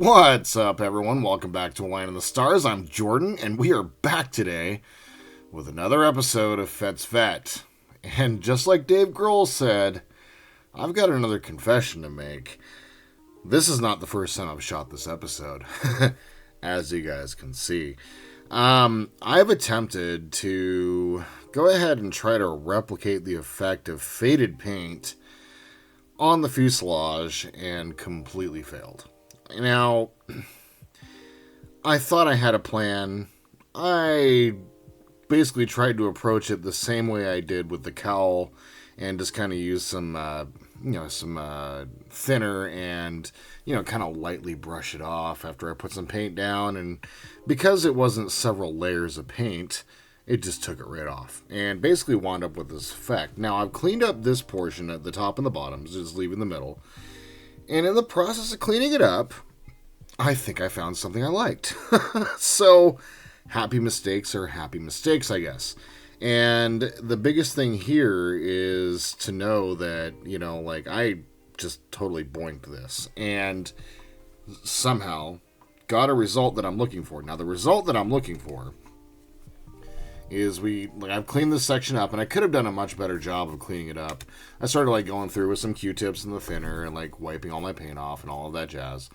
What's up, everyone? Welcome back to Line in the Stars. I'm Jordan, and we are back today with another episode of Fett's Vette. And just like Dave Grohl said, I've got another confession to make. This is not the first time I've shot this episode, as you guys can see. I've attempted to go ahead and try to replicate the effect of faded paint on the fuselage and completely failed. Now, I thought I had a plan. I basically tried to approach it the same way I did with the cowl and just kind of use some thinner and, kind of lightly brush it off after I put some paint down. And because it wasn't several layers of paint, it just took it right off and basically wound up with this effect. Now, I've cleaned up this portion at the top and the bottom, just leaving the middle. And in the process of cleaning it up, I think I found something I liked. So, happy mistakes are happy mistakes, I guess. And the biggest thing here is to know that, I just totally boinked this. And somehow got a result that I'm looking for. Now, the result that I'm looking for is I've cleaned this section up, and I could have done a much better job of cleaning it up. I started going through with some Q-tips and the thinner and wiping all my paint off and all of that jazz.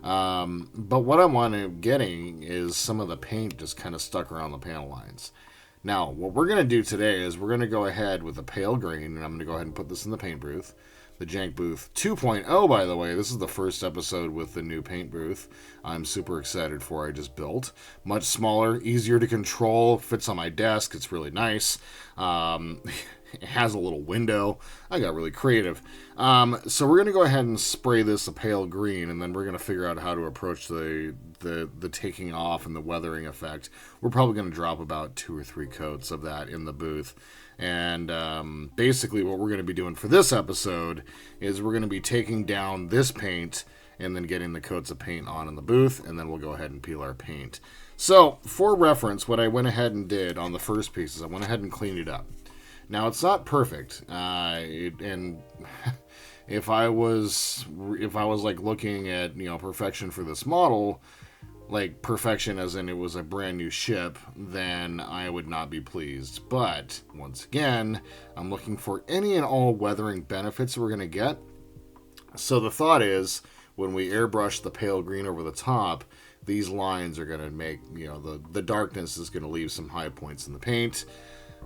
But what I'm getting is some of the paint just kind of stuck around the panel lines. Now, what we're going to do today is we're going to go ahead with a pale green, and I'm going to go ahead and put this in the paint booth. The Jank Booth 2.0, by the way. This is the first episode with the new paint booth I'm super excited for. I just built. Much smaller, easier to control, fits on my desk. It's really nice. It has a little window. I got really creative. So we're going to go ahead and spray this a pale green, and then we're going to figure out how to approach the taking off and the weathering effect. We're probably going to drop about 2 or 3 coats of that in the booth. And basically what we're going to be doing for this episode is we're going to be taking down this paint and then getting the coats of paint on in the booth, and then we'll go ahead and peel our paint. So, for reference, what I went ahead and did on the first piece is I went ahead and cleaned it up. Now, it's not perfect, and if I was looking at, perfection for this model, perfection as in it was a brand new ship, then I would not be pleased. But, once again, I'm looking for any and all weathering benefits we're going to get. So the thought is, when we airbrush the pale green over the top, these lines are going to make, the darkness is going to leave some high points in the paint.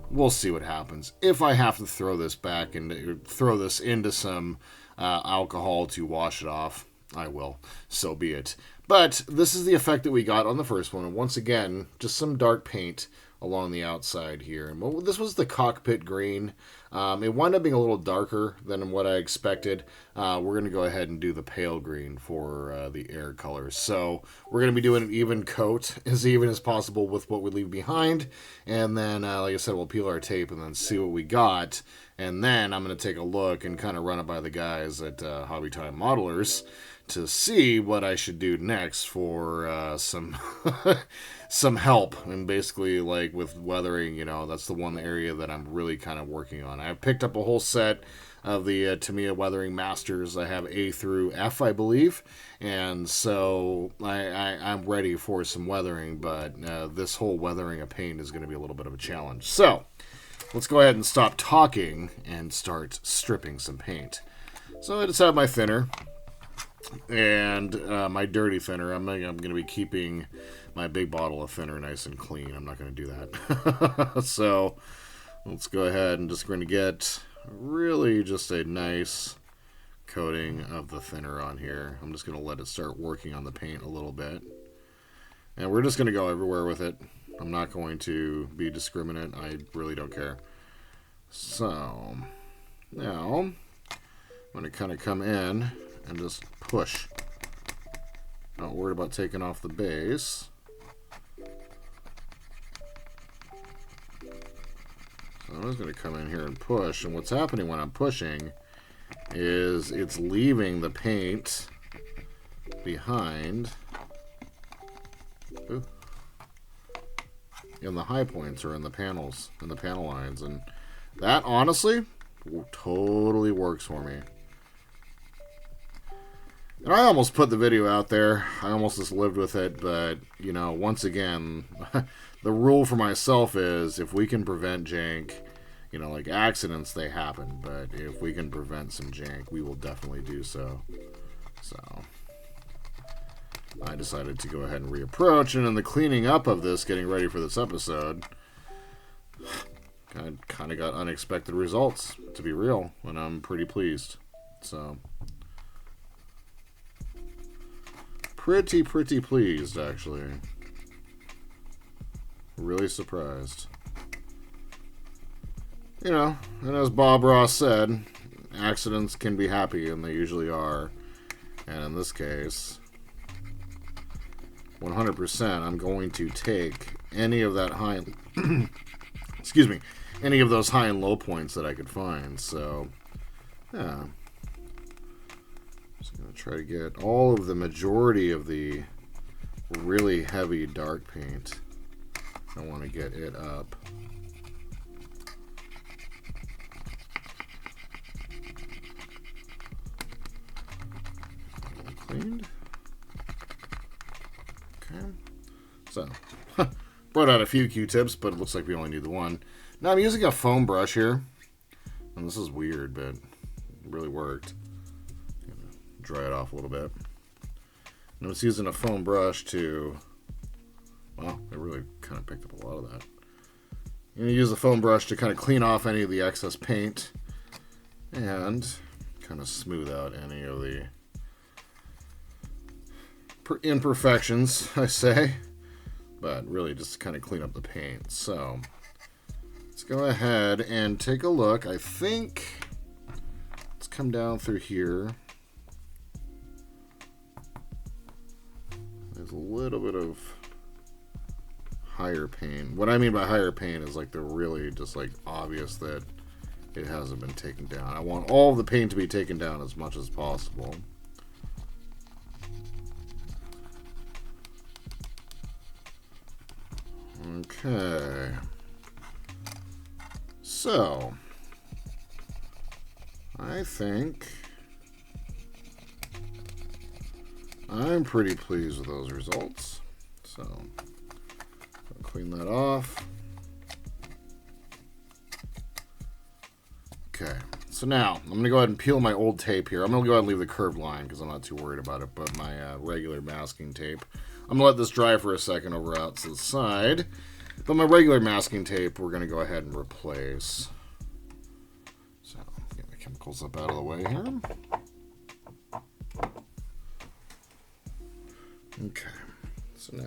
We'll see what happens. If I have to throw this into some alcohol to wash it off, I will. So be it. But this is the effect that we got on the first one. And once again, just some dark paint along the outside here. And this was the Cockpit green. It wound up being a little darker than what I expected. We're going to go ahead and do the pale green for the air colors. So we're going to be doing an even coat, as even as possible with what we leave behind. And then, like I said, we'll peel our tape and then see what we got. And then I'm going to take a look and kind of run it by the guys at Hobby Time Modelers to see what I should do next for some some help. And basically, with weathering, that's the one area that I'm really kind of working on. I've picked up a whole set of the Tamiya Weathering Masters. I have A through F, I believe. And so I'm ready for some weathering, but this whole weathering of paint is going to be a little bit of a challenge. So let's go ahead and stop talking and start stripping some paint. So I just have my thinner and my dirty thinner. I'm going to be keeping my big bottle of thinner nice and clean. I'm not going to do that. So let's go ahead and just going to get really just a nice coating of the thinner on here. I'm just going to let it start working on the paint a little bit. And we're just going to go everywhere with it. I'm not going to be discriminate. I really don't care. So now I'm going to kind of come in and just push. Not worried about taking off the base. So I'm just going to come in here and push. And what's happening when I'm pushing is it's leaving the paint behind. Ooh. In the high points or in the panels, in the panel lines. And that, honestly, totally works for me. And I almost put the video out there. I almost just lived with it. But, you know, once again, the rule for myself is if we can prevent jank, you know, like accidents, they happen. But if we can prevent some jank, we will definitely do so. So I decided to go ahead and reapproach. And in the cleaning up of this, getting ready for this episode, I kind of got unexpected results, to be real. And I'm pretty pleased. So pretty pleased, actually. Really surprised. You know, and as Bob Ross said, accidents can be happy, and they usually are. And in this case, 100%, I'm going to take any of that high... excuse me. Any of those high and low points that I could find. So, yeah. Just going to try to get all of the majority of the really heavy dark paint. I want to get it up. Cleaned. Okay. So, brought out a few Q-tips, but it looks like we only need the one. Now I'm using a foam brush here. And this is weird, but it really worked. Dry it off a little bit. And I was using a foam brush to... Wow, it really kind of picked up a lot of that. You're going to use a foam brush to kind of clean off any of the excess paint. And kind of smooth out any of the imperfections, I say. But really just to kind of clean up the paint. So, let's go ahead and take a look. I think... Let's come down through here. There's a little bit of higher paint. What I mean by higher paint is like they're really just like obvious that it hasn't been taken down. I want all of the paint to be taken down as much as possible. Okay. So, I think I'm pretty pleased with those results. So, I'll clean that off. Okay, so now I'm going to go ahead and peel my old tape here. I'm going to go ahead and leave the curved line because I'm not too worried about it, but my regular masking tape. I'm going to let this dry for a second over out to the side. But my regular masking tape, we're going to go ahead and replace. So, get my chemicals up out of the way here. Okay, so now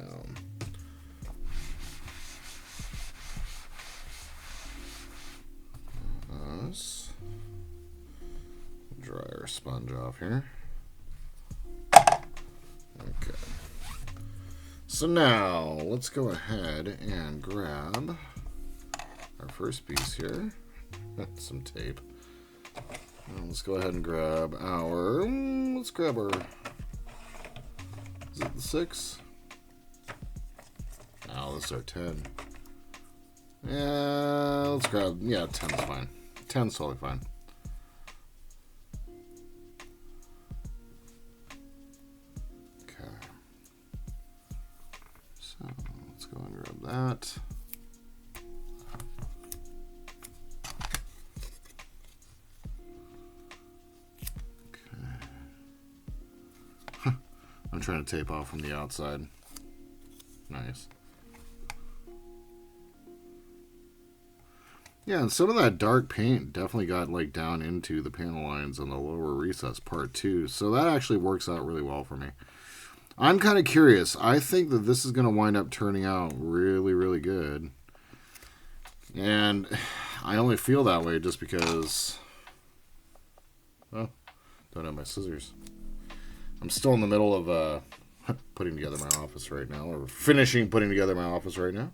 let's dry our sponge off here. Okay. So now, let's go ahead and grab our first piece here. Some tape. Let's go ahead and grab our... Let's grab our... Is it the 6? Oh, this is our 10. Yeah, let's grab... Yeah, 10's fine. 10's totally fine. Let's go and grab that. Okay. I'm trying to tape off from the outside. Nice. Yeah, and some of that dark paint definitely got like down into the panel lines on the lower recess part too. So that actually works out really well for me. I'm kind of curious. I think that this is going to wind up turning out really, really good. And I only feel that way just because... Well, don't have my scissors. I'm still in the middle of putting together my office right now. Or finishing putting together my office right now.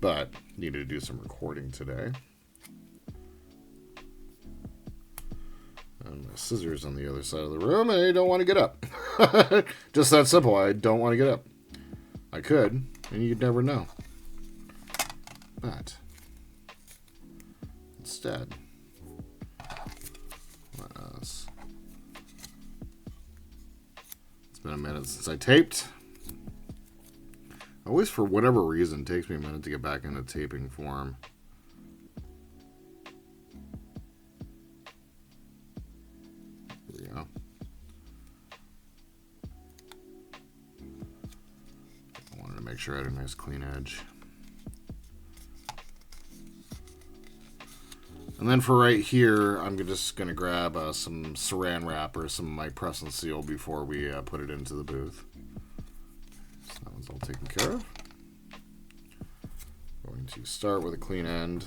But needed to do some recording today. And my scissors on the other side of the room, and I don't want to get up. Just that simple. I don't want to get up. I could, and you'd never know. But instead, let us been a minute since I taped. Always, for whatever reason, takes me a minute to get back into taping form. Here we go. I wanted to make sure I had a nice clean edge. And then for right here, I'm just going to grab some saran wrap or some of my press and seal before we put it into the booth. So that one's all taken care of. Going to start with a clean end.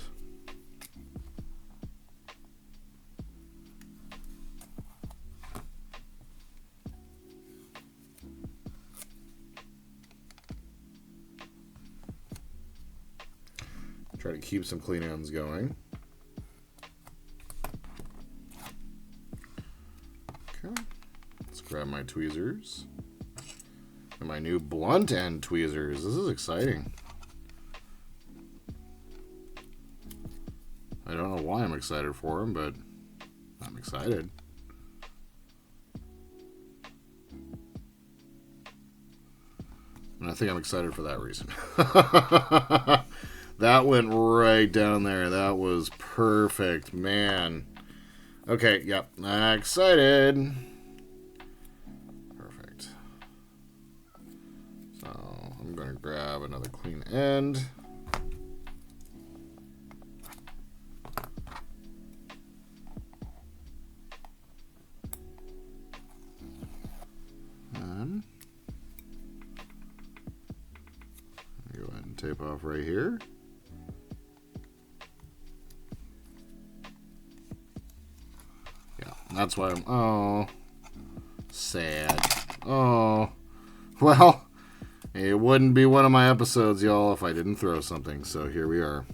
Try to keep some clean ends going. Okay, let's grab my tweezers. And my new blunt end tweezers. This is exciting. I don't know why I'm excited for them, but I'm excited. And I think I'm excited for that reason. That went right down there. That was perfect, man. Okay, yep, excited. Perfect. So I'm going to grab another clean end. And go ahead and tape off right here. That's why I'm, oh, sad. Oh, well, it wouldn't be one of my episodes, y'all, if I didn't throw something. So here we are.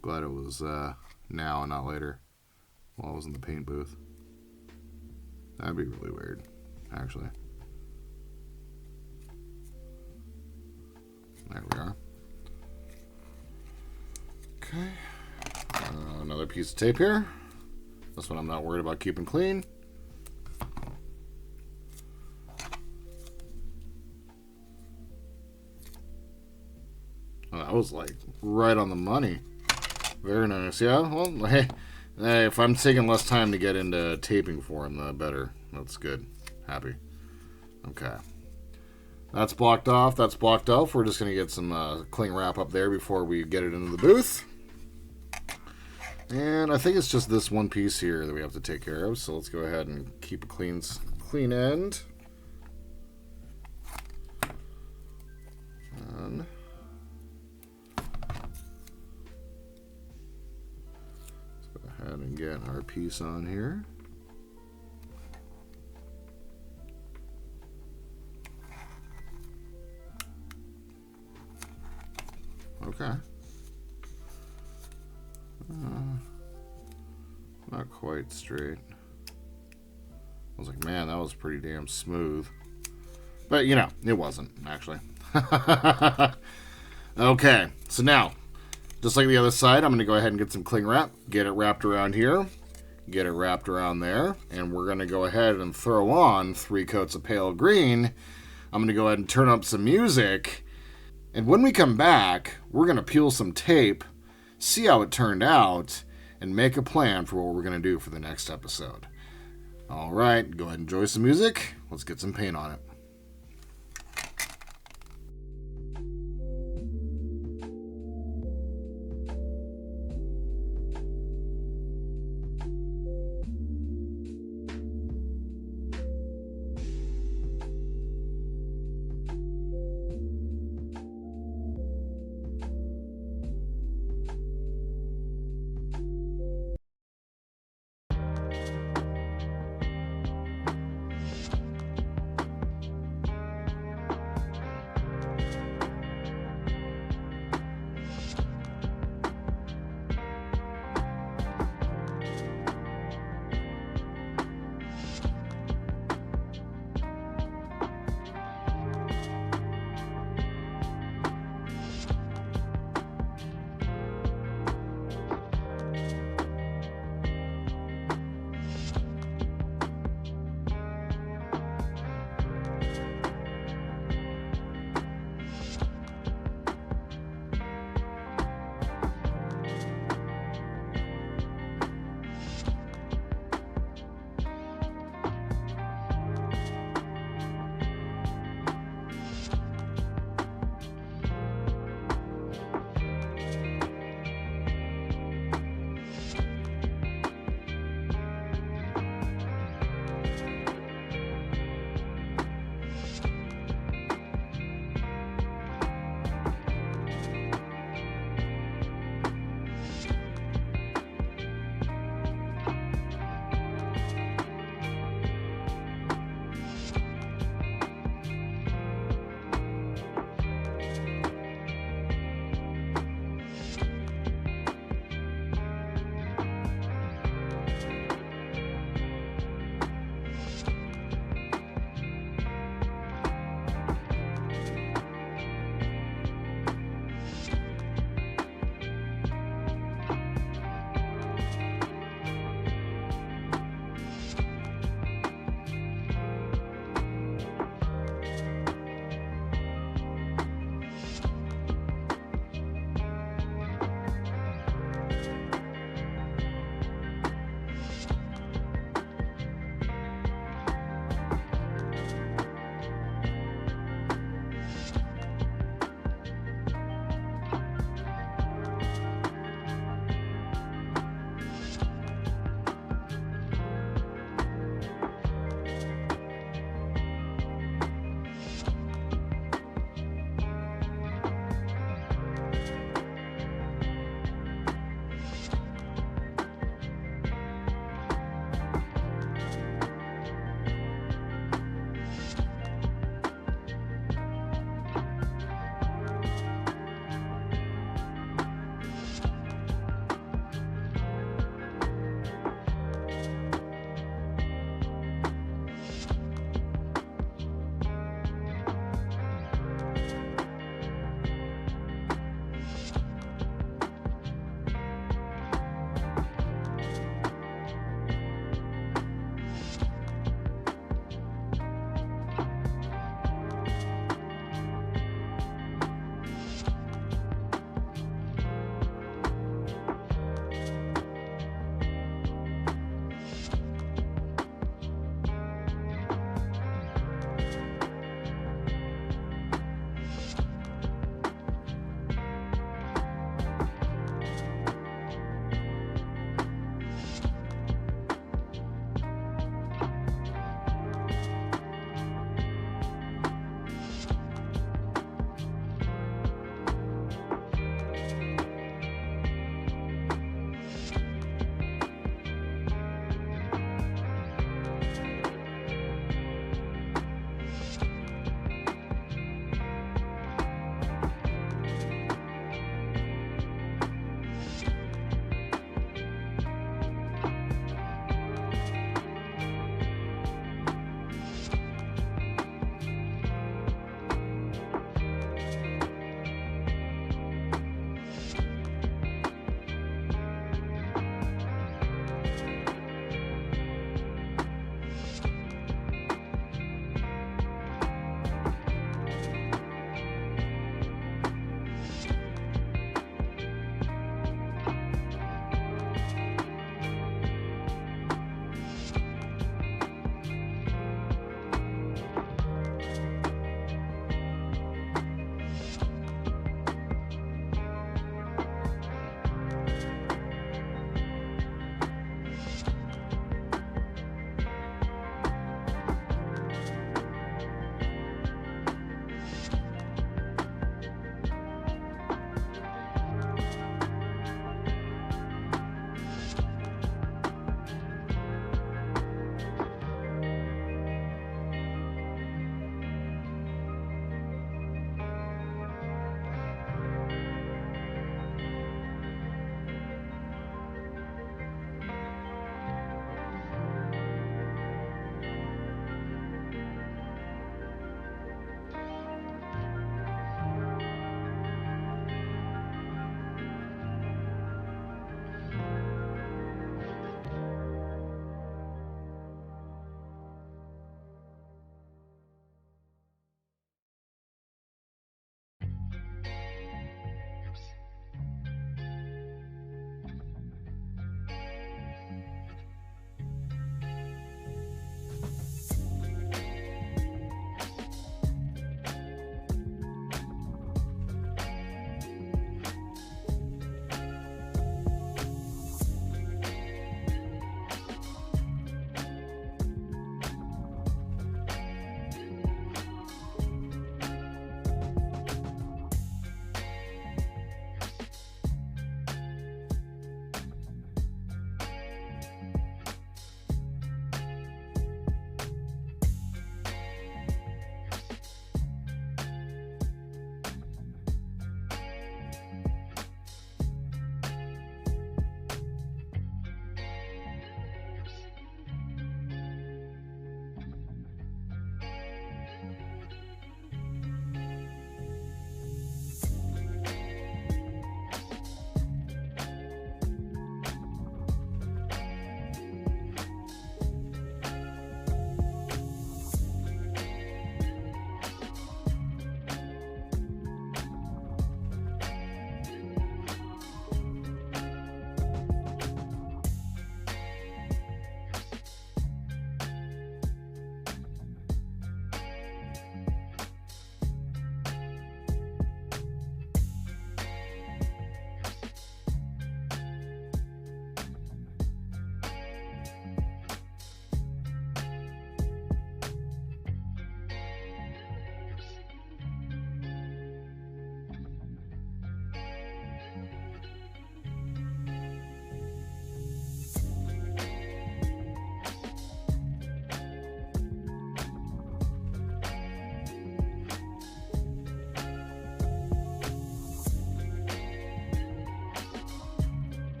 Glad it was now and not later while I was in the paint booth. That'd be really weird, actually. There we are. Okay. Another piece of tape here. This one I'm not worried about keeping clean. Oh, that was like right on the money. Very nice. Yeah, well, hey, if I'm taking less time to get into taping for him, the better. That's good. Happy. Okay. That's blocked off. That's blocked off. We're just going to get some cling wrap up there before we get it into the booth. And I think it's just this one piece here that we have to take care of. So let's go ahead and keep a clean end. And let's go ahead and get our piece on here. Okay. Not quite straight. I was like, man, that was pretty damn smooth. But, you know, it wasn't, actually. Okay, so now, just like the other side, I'm going to go ahead and get some cling wrap. Get it wrapped around here. Get it wrapped around there. And we're going to go ahead and throw on 3 coats of pale green. I'm going to go ahead and turn up some music. And when we come back, we're going to peel some tape, see how it turned out, and make a plan for what we're going to do for the next episode. All right, go ahead and enjoy some music. Let's get some paint on it.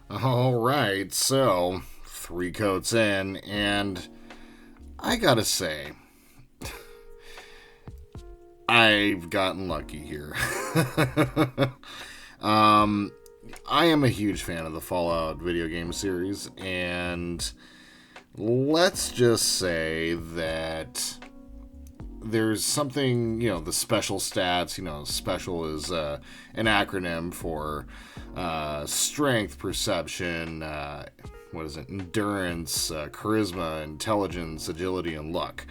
Alright, so 3 coats in, and I gotta say, I've gotten lucky here. I am a huge fan of the Fallout video game series, and let's just say that there's something, the special stats, special is an acronym for strength, perception, endurance, charisma, intelligence, agility, and luck.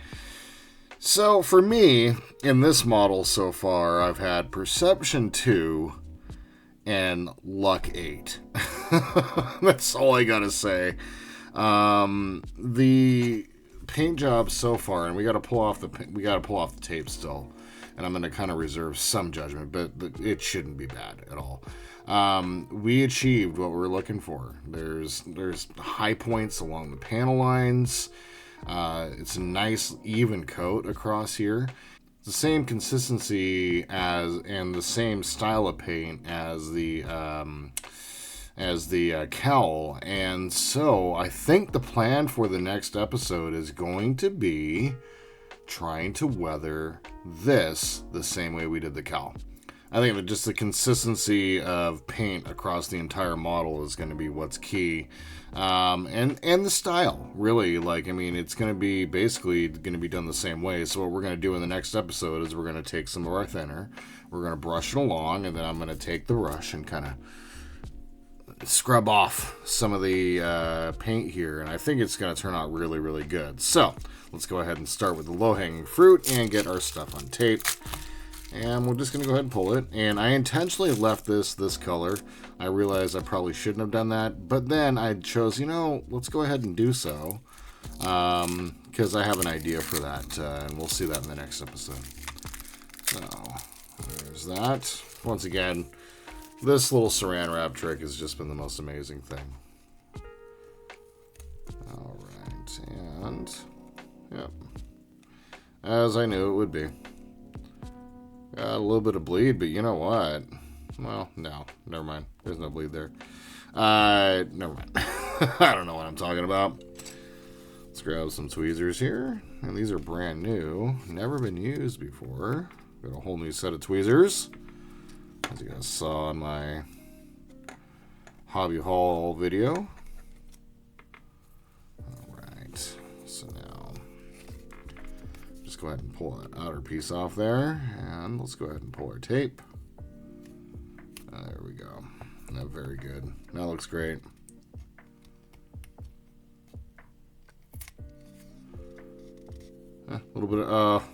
So for me, in this model so far, I've had perception 2 and luck 8. That's all I gotta say. The paint job so far, and we gotta pull off the tape still, and I'm gonna kind of reserve some judgment, but it shouldn't be bad at all. We achieved what we were looking for. There's high points along the panel lines. It's a nice even coat across here. It's the same consistency and the same style of paint as the cowl. And so I think the plan for the next episode is going to be trying to weather this the same way we did the cowl. I think that just the consistency of paint across the entire model is going to be what's key. And the style, really. It's going to be basically going to be done the same way. So what we're going to do in the next episode is we're going to take some of our thinner, we're going to brush it along, and then I'm going to take the brush and kind of scrub off some of the paint here, and I think it's going to turn out really, really good. So let's go ahead and start with the low-hanging fruit and get our stuff on tape. And we're just going to go ahead and pull it. And I intentionally left this color. I realized I probably shouldn't have done that. But then I chose, let's go ahead and do so. Because I have an idea for that. And we'll see that in the next episode. So, there's that. Once again, this little saran wrap trick has just been the most amazing thing. Alright, and... yep. As I knew it would be. Got a little bit of bleed, but you know what? Well, no. Never mind. There's no bleed there. Never mind. I don't know what I'm talking about. Let's grab some tweezers here. And these are brand new. Never been used before. Got a whole new set of tweezers. As you guys saw in my hobby haul video. Alright. So now, just go ahead and pull that outer piece off there. And let's go ahead and pull our tape. There we go. Very good. That looks great. A little bit of...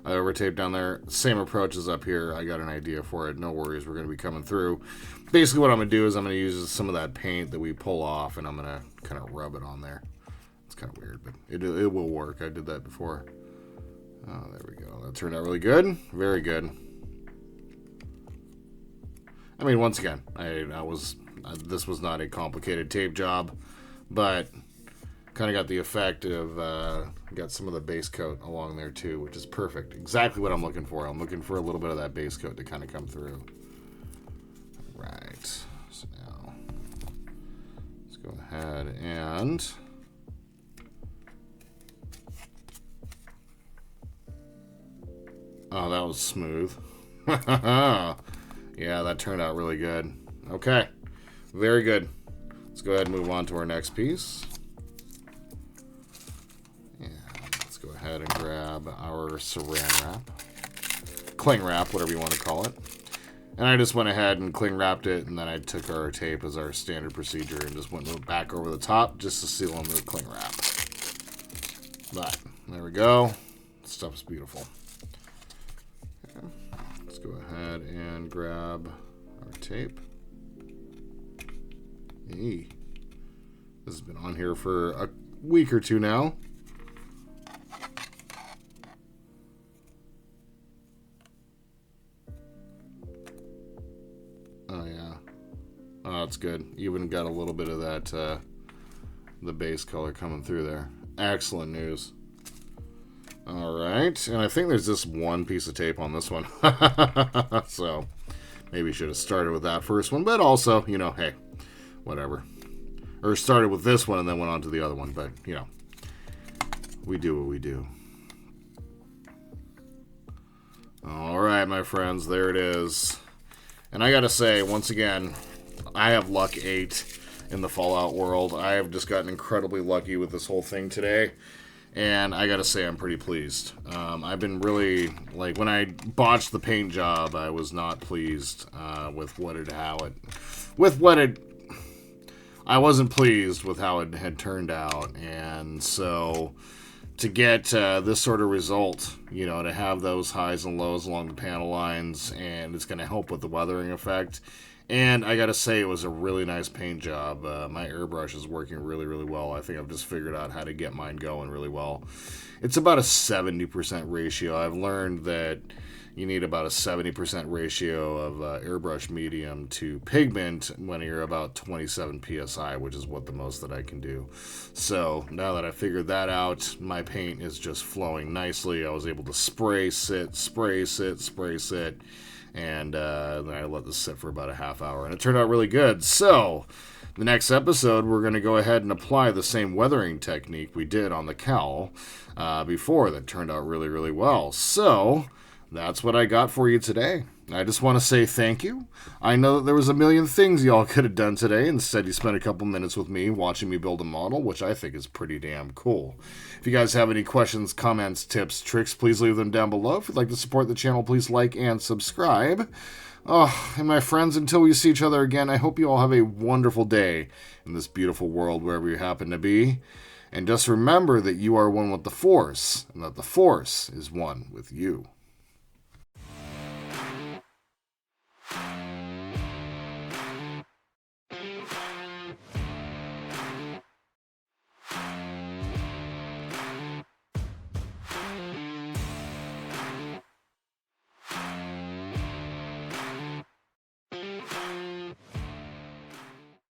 I over-taped down there. Same approach as up here. I got an idea for it. No worries. We're going to be coming through. Basically what I'm going to do is I'm going to use some of that paint that we pull off, and I'm going to kind of rub it on there. It's kind of weird, but it will work. I did that before. Oh, there we go. That turned out really good. Very good. Once again, this was not a complicated tape job, but kind of got the effect of got some of the base coat along there too, which is perfect. Exactly what I'm looking for. I'm looking for a little bit of that base coat to kind of come through. Right. So now let's go ahead and oh, that was smooth. Yeah, that turned out really good. Okay. Very good. Let's go ahead and move on to our next piece. Go ahead and grab our saran wrap, cling wrap, whatever you want to call it. And I just went ahead and cling wrapped it, and then I took our tape as our standard procedure and just went back over the top just to seal on the cling wrap. But there we go. Stuff is beautiful. Okay. Let's go ahead and grab our tape. Hey, this has been on here for a week or two now. Oh, it's good. Even got a little bit of that, the base color coming through there. Excellent news. All right, and I think there's just one piece of tape on this one. So maybe should have started with that first one, but also, hey, whatever. Or started with this one and then went on to the other one. But, we do what we do. All right, my friends, there it is. And I gotta say, once again, I have luck 8 in the Fallout world. I have just gotten incredibly lucky with this whole thing today. And I gotta say, I'm pretty pleased. I've been really, like, when I botched the paint job, I was not pleased with I wasn't pleased with how it had turned out. And so to get this sort of result, to have those highs and lows along the panel lines, and it's going to help with the weathering effect. And I got to say, it was a really nice paint job. My airbrush is working really, really well. I think I've just figured out how to get mine going really well. It's about a 70% ratio. I've learned that you need about a 70% ratio of airbrush medium to pigment when you're about 27 psi, which is what the most that I can do. So now that I figured that out, my paint is just flowing nicely. I was able to spray sit, and then I let this sit for about a half hour, and it turned out really good. So the next episode, we're going to go ahead and apply the same weathering technique we did on the cowl before. That turned out really, really well. So that's what I got for you today. I just want to say thank you. I know that there was a million things y'all could have done today. Instead, you spent a couple minutes with me watching me build a model, which I think is pretty damn cool. If you guys have any questions, comments, tips, tricks, please leave them down below. If you'd like to support the channel, please like and subscribe. Oh, and my friends, until we see each other again, I hope you all have a wonderful day in this beautiful world, wherever you happen to be. And just remember that you are one with the Force, and that the Force is one with you.